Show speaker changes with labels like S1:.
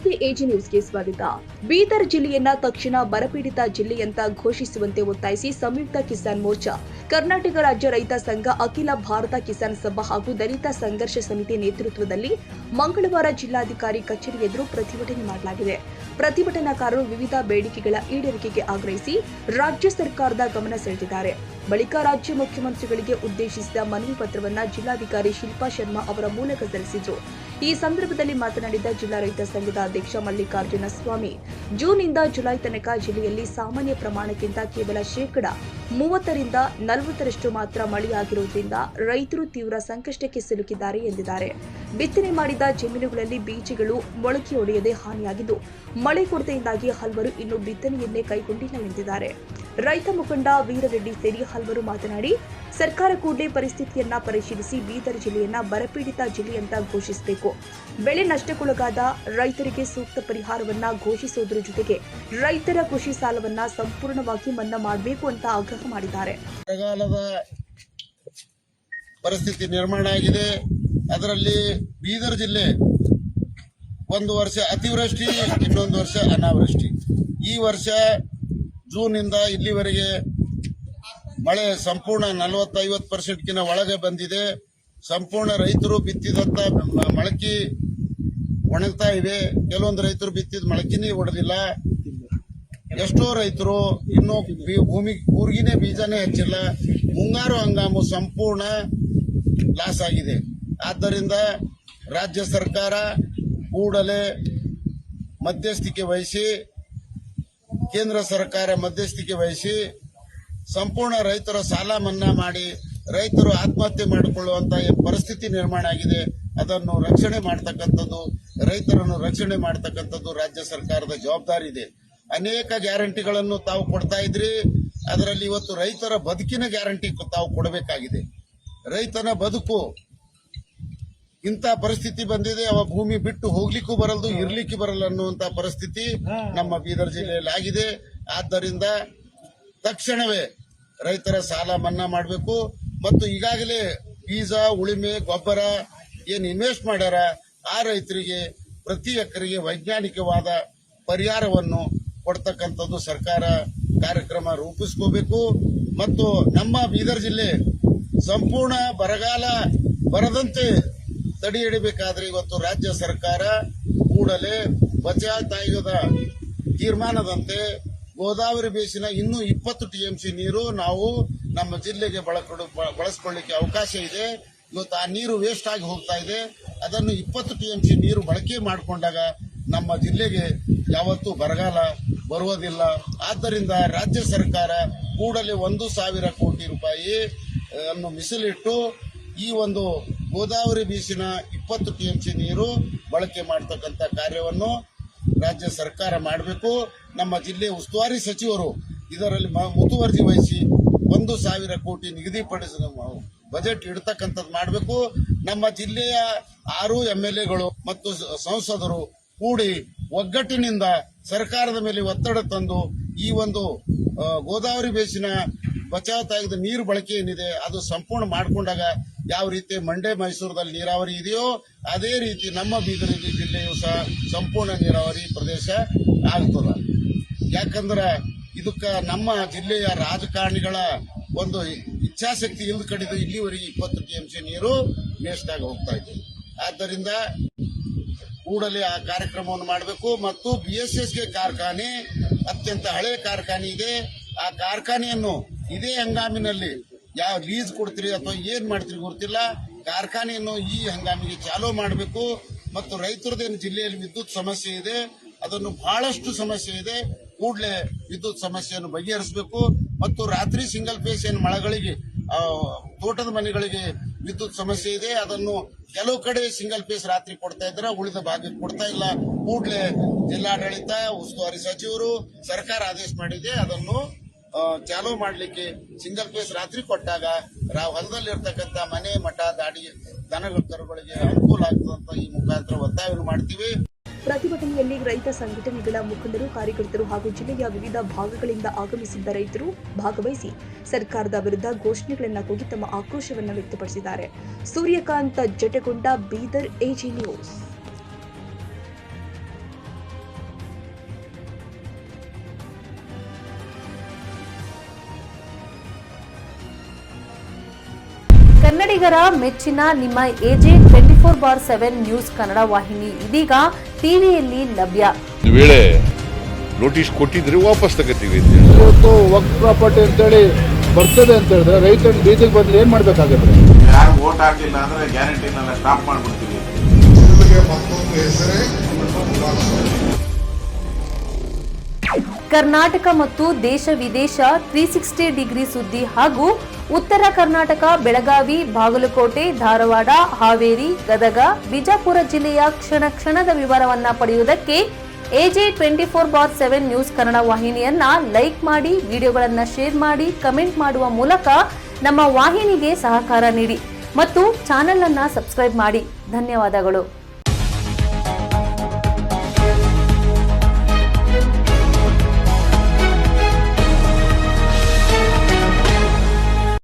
S1: ನಮಸ್ತೆ ಎಜಿ ನ್ಯೂಸ್ಗೆ ಸ್ವಾಗತ. ಬೀದರ್ ಜಿಲ್ಲೆಯನ್ನ ತಕ್ಷಣ ಬರಪೀಡಿತ ಜಿಲ್ಲೆಯಂತ ಘೋಷಿಸುವಂತೆ ಒತ್ತಾಯಿಸಿ ಸಂಯುಕ್ತ ಕಿಸಾನ್ ಮೋರ್ಚಾ, ಕರ್ನಾಟಕ ರಾಜ್ಯ ರೈತ ಸಂಘ, ಅಖಿಲ ಭಾರತ ಕಿಸಾನ್ ಸಭಾ ಹಾಗೂ ದಲಿತ ಸಂಘರ್ಷ ಸಮಿತಿ ನೇತೃತ್ವದಲ್ಲಿ ಮಂಗಳವಾರ ಜಿಲ್ಲಾಧಿಕಾರಿ ಕಚೇರಿ ಎದುರು ಪ್ರತಿಭಟನೆ ಮಾಡಲಾಗಿದೆ. ಪ್ರತಿಭಟನಾಕಾರರು ವಿವಿಧ ಬೇಡಿಕೆಗಳ ಈಡೇರಿಕೆಗೆ ಆಗ್ರಹಿಸಿ ರಾಜ್ಯ ಸರ್ಕಾರದ ಗಮನ ಸೆಳೆದಿದ್ದಾರೆ. ಬಳಿಕ ರಾಜ್ಯ ಮುಖ್ಯಮಂತ್ರಿಗಳಿಗೆ ಉದ್ದೇಶಿಸಿದ ಮನವಿ ಪತ್ರವನ್ನು ಜಿಲ್ಲಾಧಿಕಾರಿ ಶಿಲ್ಪಾ ಶರ್ಮಾ ಅವರ ಮೂಲಕ ಸಲ್ಲಿಸಿದರು. ಈ ಸಂದರ್ಭದಲ್ಲಿ ಮಾತನಾಡಿದ ಜಿಲ್ಲಾ ರೈತ ಸಂಘದ ಅಧ್ಯಕ್ಷ ಮಲ್ಲಿಕಾರ್ಜುನ ಸ್ವಾಮಿ, ಜೂನ್ನಿಂದ ಜುಲೈ ತನಕ ಜಿಲ್ಲೆಯಲ್ಲಿ ಸಾಮಾನ್ಯ ಪ್ರಮಾಣಕ್ಕಿಂತ ಕೇವಲ 30% ಮಾತ್ರ ಮಳೆಯಾಗಿರುವುದರಿಂದ ರೈತರು ತೀವ್ರ ಸಂಕಷ್ಟಕ್ಕೆ ಸಿಲುಕಿದ್ದಾರೆ ಎಂದಿದ್ದಾರೆ. ಬಿತ್ತನೆ ಮಾಡಿದ ಜಮೀನುಗಳಲ್ಲಿ ಬೀಜಗಳು ಮೊಳಕೆಯೊಡೆಯದೆ ಹಾನಿಯಾಗಿದ್ದು, ಮಳೆ ಕೊರತೆಯಿಂದಾಗಿ ಹಲವರು ಇನ್ನೂ ಬಿತ್ತನೆಯನ್ನೇ ಕೈಗೊಂಡಿಲ್ಲ ಎಂದಿದ್ದಾರೆ. ರೈತ ಮುಖಂಡ ವೀರರೆಡ್ಡಿ ಸೇರಿ ಹಲವರು ಮಾತನಾಡಿ, ಸರ್ಕಾರ ಕೂಡಲೇ ಪರಿಸ್ಥಿತಿಯನ್ನ ಪರಿಶೀಲಿಸಿ ಬೀದರ್ ಜಿಲ್ಲೆಯನ್ನ ಬರಪೀಡಿತ ಜಿಲ್ಲೆಯಂತ ಘೋಷಿಸಬೇಕು. ಬೆಳೆ ನಷ್ಟಕ್ಕೊಳಗಾದ ರೈತರಿಗೆ ಸೂಕ್ತ ಪರಿಹಾರವನ್ನ ಘೋಷಿಸುವುದರ ಜೊತೆಗೆ ರೈತರ ಕೃಷಿ ಸಾಲವನ್ನ ಸಂಪೂರ್ಣವಾಗಿ ಮನ್ನಾ ಮಾಡಬೇಕು ಅಂತ ಆಗ್ರಹ ಮಾಡಿದ್ದಾರೆ.
S2: ಬರಗಾಲದ ಪರಿಸ್ಥಿತಿ ನಿರ್ಮಾಣ ಆಗಿದೆ. ಅದರಲ್ಲಿ ಬೀದರ್ ಜಿಲ್ಲೆ ಒಂದು ವರ್ಷ ಅತಿವೃಷ್ಟಿ, ಇನ್ನೊಂದು ವರ್ಷ ಅನಾವೃಷ್ಟಿ. ಈ ವರ್ಷ ಜೂನ್ನಿಂದ ಇಲ್ಲಿವರೆಗೆ ಮಳೆ ಸಂಪೂರ್ಣ 40-50% ಒಳಗೆ ಬಂದಿದೆ. ಸಂಪೂರ್ಣ ರೈತರು ಬಿತ್ತಿದಂತ ಮೊಳಕೆ ಒಣಗ್ತಾ ಇವೆ. ಕೆಲವೊಂದು ರೈತರು ಬಿತ್ತಿದ ಮೊಳಕೆನೇ ಹೊಡೆದಿಲ್ಲ. ಎಷ್ಟೋ ರೈತರು ಇನ್ನೂ ಊರಿಗಿನೇ ಬೀಜನೇ ಹಚ್ಚಿಲ್ಲ. ಮುಂಗಾರು ಹಂಗಾಮು ಸಂಪೂರ್ಣ ಲಾಸ್ ಆಗಿದೆ. ಆದ್ದರಿಂದ ರಾಜ್ಯ ಸರ್ಕಾರ ಕೂಡಲೇ ಮಧ್ಯಸ್ಥಿಕೆ ವಹಿಸಿ, ಕೇಂದ್ರ ಸರ್ಕಾರ ಮಧ್ಯಸ್ಥಿಕೆ ವಹಿಸಿ ಸಂಪೂರ್ಣ ರೈತರ ಸಾಲ ಮನ್ನಾ ಮಾಡಿ ರೈತರು ಆತ್ಮಹತ್ಯೆ ಮಾಡಿಕೊಳ್ಳುವಂತ ಪರಿಸ್ಥಿತಿ ನಿರ್ಮಾಣ ಆಗಿದೆ. ಅದನ್ನು ರಕ್ಷಣೆ ಮಾಡತಕ್ಕಂಥದ್ದು, ರೈತರನ್ನು ರಕ್ಷಣೆ ಮಾಡತಕ್ಕಂಥದ್ದು ರಾಜ್ಯ ಸರ್ಕಾರದ ಜವಾಬ್ದಾರಿ ಇದೆ. ಅನೇಕ ಗ್ಯಾರಂಟಿಗಳನ್ನು ತಾವು ಕೊಡ್ತಾ ಇದ್ರಿ. ಅದರಲ್ಲಿ ಇವತ್ತು ರೈತರ ಬದುಕಿನ ಗ್ಯಾರಂಟಿ ತಾವು ಕೊಡಬೇಕಾಗಿದೆ. ರೈತನ ಬದುಕು ಇಂಥ ಪರಿಸ್ಥಿತಿ ಬಂದಿದೆ. ಅವ ಭೂಮಿ ಬಿಟ್ಟು ಹೋಗ್ಲಿಕ್ಕೂ ಬರಲ್ದು, ಇರ್ಲಿಕ್ಕೂ ಬರಲ್ಲ ಅನ್ನುವಂತ ಪರಿಸ್ಥಿತಿ ನಮ್ಮ ಬೀದರ್ ಜಿಲ್ಲೆಯಲ್ಲಿ ಆಗಿದೆ. ಆದ್ದರಿಂದ ತಕ್ಷಣವೇ ರೈತರ ಸಾಲ ಮನ್ನಾ ಮಾಡಬೇಕು ಮತ್ತು ಈಗಾಗಲೇ ಬೀಜ, ಉಳಿಮೆ, ಗೊಬ್ಬರ ಏನು ಇನ್ವೆಸ್ಟ್ ಮಾಡ್ಯಾರ ಆ ರೈತರಿಗೆ ಪ್ರತಿ ಎಕರೆಗೆ ವೈಜ್ಞಾನಿಕವಾದ ಪರಿಹಾರವನ್ನು ಕೊಡ್ತಕ್ಕಂಥದ್ದು ಸರ್ಕಾರ ಕಾರ್ಯಕ್ರಮ ರೂಪಿಸ್ಕೋಬೇಕು. ಮತ್ತು ನಮ್ಮ ಬೀದರ್ ಜಿಲ್ಲೆ ಸಂಪೂರ್ಣ ಬರಗಾಲ ಬರದಂತೆ ತಡೆ ಹಿಡಿಬೇಕಾದ್ರೆ ಇವತ್ತು ರಾಜ್ಯ ಸರ್ಕಾರ ಕೂಡಲೇ ಬಚಾವ್ ಆಯೋಗದ ತೀರ್ಮಾನದಂತೆ ಗೋದಾವರಿ ಬೇಸಿನ ಇನ್ನೂ 20 TMC ನೀರು ನಾವು ನಮ್ಮ ಜಿಲ್ಲೆಗೆ ಬಳಸಿಕೊಳ್ಳಿಕ್ಕೆ ಅವಕಾಶ ಇದೆ. ಇವತ್ತು ಆ ನೀರು ವೇಸ್ಟ್ ಆಗಿ ಹೋಗ್ತಾ ಇದೆ. ಅದನ್ನು 20 TMC ನೀರು ಬಳಕೆ ಮಾಡಿಕೊಂಡಾಗ ನಮ್ಮ ಜಿಲ್ಲೆಗೆ ಯಾವತ್ತೂ ಬರಗಾಲ ಬರುವುದಿಲ್ಲ. ಆದ್ದರಿಂದ ರಾಜ್ಯ ಸರ್ಕಾರ ಕೂಡಲೇ 1,000 ಕೋಟಿ ರೂಪಾಯಿ ಅನ್ನು ಮೀಸಲಿಟ್ಟು ಈ ಒಂದು ಗೋದಾವರಿ ಬೀಸಿನ 20 TMC ನೀರು ಬಳಕೆ ಮಾಡತಕ್ಕಂಥ ಕಾರ್ಯವನ್ನು ರಾಜ್ಯ ಸರ್ಕಾರ ಮಾಡಬೇಕು. ನಮ್ಮ ಜಿಲ್ಲೆ ಉಸ್ತುವಾರಿ ಸಚಿವರು ಇದರಲ್ಲಿ ಮುತುವರ್ಜಿ ವಹಿಸಿ 1,000 ಕೋಟಿ ನಿಗದಿಪಡಿಸಿದ ಬಜೆಟ್ ಇಡತಕ್ಕಂಥದ್ದು ಮಾಡಬೇಕು. ನಮ್ಮ ಜಿಲ್ಲೆಯ 6 MLAಗಳು ಮತ್ತು ಸಂಸದರು ಕೂಡಿ ಒಗ್ಗಟ್ಟಿನಿಂದ ಸರ್ಕಾರದ ಮೇಲೆ ಒತ್ತಡ ತಂದು ಈ ಒಂದು ಗೋದಾವರಿ ಬೇಸಿನ ಬಚಾವ್ ತಾಯದ ನೀರು ಬಳಕೆ ಏನಿದೆ ಅದು ಸಂಪೂರ್ಣ ಮಾಡಿಕೊಂಡಾಗ ಯಾವ ರೀತಿ ಮಂಡ್ಯ ಮೈಸೂರದಲ್ಲಿ ನೀರಾವರಿ ಇದೆಯೋ ಅದೇ ರೀತಿ ನಮ್ಮ ಬೀದರ್ ಜಿಲ್ಲೆಯೂ ಸಹ ಸಂಪೂರ್ಣ ನೀರಾವರಿ ಪ್ರದೇಶ ಆಗ್ತದೆ. ಯಾಕಂದ್ರೆ ಇದಕ್ಕೆ ನಮ್ಮ ಜಿಲ್ಲೆಯ ರಾಜಕಾರಣಿಗಳ ಒಂದು ಇಚ್ಛಾಶಕ್ತಿ ಇಲ್ದ ಕಡಿದು ಇಲ್ಲಿವರೆಗೆ 20 TMC ನೀರು ವೇಸ್ಟ್ ಆಗಿ ಹೋಗ್ತಾ ಇದೆ. ಆದ್ದರಿಂದ ಕೂಡಲೇ ಆ ಕಾರ್ಯಕ್ರಮವನ್ನು ಮಾಡಬೇಕು. ಮತ್ತು BSSK ಕಾರ್ಖಾನೆ ಅತ್ಯಂತ ಹಳೆ ಕಾರ್ಖಾನೆ ಇದೆ. ಆ ಕಾರ್ಖಾನೆಯನ್ನು ಇದೇ ಹಂಗಾಮಿನಲ್ಲಿ ಯಾವ ಲೀಸ್ ಕೊಡ್ತೀರಿ ಅಥವಾ ಏನ್ ಮಾಡ್ತೀರಿ ಗೊತ್ತಿಲ್ಲ, ಕಾರ್ಖಾನೆಯನ್ನು ಈ ಹಂಗಾಮಿಗೆ ಚಾಲೂ ಮಾಡಬೇಕು. ಮತ್ತು ರೈತರದೇನು ಜಿಲ್ಲೆಯಲ್ಲಿ ವಿದ್ಯುತ್ ಸಮಸ್ಯೆ ಇದೆ, ಅದನ್ನು ಬಹಳಷ್ಟು ಸಮಸ್ಯೆ ಇದೆ. ಕೂಡಲೇ ವಿದ್ಯುತ್ ಸಮಸ್ಯೆಯನ್ನು ಬಗೆಹರಿಸಬೇಕು. ಮತ್ತು ರಾತ್ರಿ ಸಿಂಗಲ್ ಫೇಸ್ ಏನು ಮಳೆಗಳಿಗೆ ತೋಟದ ಮನೆಗಳಿಗೆ ವಿದ್ಯುತ್ ಸಮಸ್ಯೆ ಇದೆ, ಅದನ್ನು ಕೆಲವು ಕಡೆ ಸಿಂಗಲ್ ಫೇಸ್ ರಾತ್ರಿ ಕೊಡ್ತಾ ಇದ್ರೆ ಉಳಿದ ಭಾಗಕ್ಕೆ ಕೊಡ್ತಾ ಇಲ್ಲ. ಕೂಡಲೇ ಜಿಲ್ಲಾಡಳಿತ, ಉಸ್ತುವಾರಿ ಸಚಿವರು, ಸರ್ಕಾರ ಆದೇಶ ಮಾಡಿದೆ ಅದನ್ನು ಚಾಲೂ ಮಾಡಲಿಕ್ಕೆ. ಸಿಂಗಲ್ ಫೇಸ್ ರಾತ್ರಿ ಕೊಟ್ಟಾಗ ಹೊಲದಲ್ಲಿರ್ತಕ್ಕಂಥ ಮನೆ, ಮಠ, ದಾಡಿ, ದನಗಳ ಕರುಗಳಿಗೆ ಅನುಕೂಲ ಆಗ್ತದಂತ ಈ ಮುಖಾಂತರ ಒತ್ತಾಯವನ್ನು ಮಾಡ್ತೀವಿ.
S1: ಪ್ರತಿಭಟನೆಯಲ್ಲಿ ರೈತ ಸಂಘಟನೆಗಳ ಮುಖಂಡರು, ಕಾರ್ಯಕರ್ತರು ಹಾಗೂ ಜಿಲ್ಲೆಯ ವಿವಿಧ ಭಾಗಗಳಿಂದ ಆಗಮಿಸಿದ್ದ ರೈತರು ಭಾಗವಹಿಸಿ ಸರ್ಕಾರದ ವಿರುದ್ಧ ಘೋಷಣೆಗಳನ್ನು ಕೂಗಿ ತಮ್ಮ ಆಕ್ರೋಶವನ್ನು ವ್ಯಕ್ತಪಡಿಸಿದ್ದಾರೆ. Suryakant Jatagonda, Bidar, AG news.
S3: ಕನ್ನಡಿಗರ ಮೆಚ್ಚಿನ ನಿಮ್ಮ ಎಜೆ 24/7 ನ್ಯೂಸ್ ಕನ್ನಡ ವಾಹಿನಿ ಇದೀಗ ಟಿವಿಯಲ್ಲಿ ಲಭ್ಯ.
S4: ಒಂದು ವೇಳೆ ನೋಟಿಸ್ ಕೊಟ್ಟಿದ್ರೆ ವಾಪಸ್ ತಗೋತೀವಿ.
S5: ಇವತ್ತು ವಕ್ಫ್ ಪ್ರಾಪರ್ಟಿ ಅಂತೇಳಿ ಬರ್ತದೆ ಅಂತ ಹೇಳಿದ್ರೆ ರೈತರು ಬೀದಿಗೆ ಬಂದ್ರೆ ಏನ್ ಮಾಡ್ಬೇಕಾಗುತ್ತೆ?
S6: ಯಾರು ವೋಟ್ ಹಾಕಿಲ್ಲ ಅಂದ್ರೆ ಗ್ಯಾರಂಟಿನೆಲ್ಲ ಸ್ಟಾಪ್ ಮಾಡ್ಬಿಡ್ತೀವಿ.
S3: ಕರ್ನಾಟಕ ಮತ್ತು ದೇಶ ವಿದೇಶ 360 ಡಿಗ್ರಿ ಸುದ್ದಿ ಹಾಗೂ ಉತ್ತರ ಕರ್ನಾಟಕ ಬೆಳಗಾವಿ, ಬಾಗಲಕೋಟೆ, ಧಾರವಾಡ, ಹಾವೇರಿ, ಗದಗ, ಬಿಜಾಪುರ ಜಿಲ್ಲೆಯ ಕ್ಷಣ ಕ್ಷಣದ ವಿವರವನ್ನ ಪಡೆಯುವುದಕ್ಕೆ ಎಜೆ 24/7 ನ್ಯೂಸ್ ಕನ್ನಡ ವಾಹಿನಿಯನ್ನ ಲೈಕ್ ಮಾಡಿ, ವಿಡಿಯೋಗಳನ್ನ ಶೇರ್ ಮಾಡಿ, ಕಮೆಂಟ್ ಮಾಡುವ ಮೂಲಕ ನಮ್ಮ ವಾಹಿನಿಗೆ ಸಹಕಾರ ನೀಡಿ ಮತ್ತು ಚಾನೆಲ್ ಅನ್ನ ಸಬ್ಸ್ಕ್ರೈಬ್ ಮಾಡಿ. ಧನ್ಯವಾದಗಳು.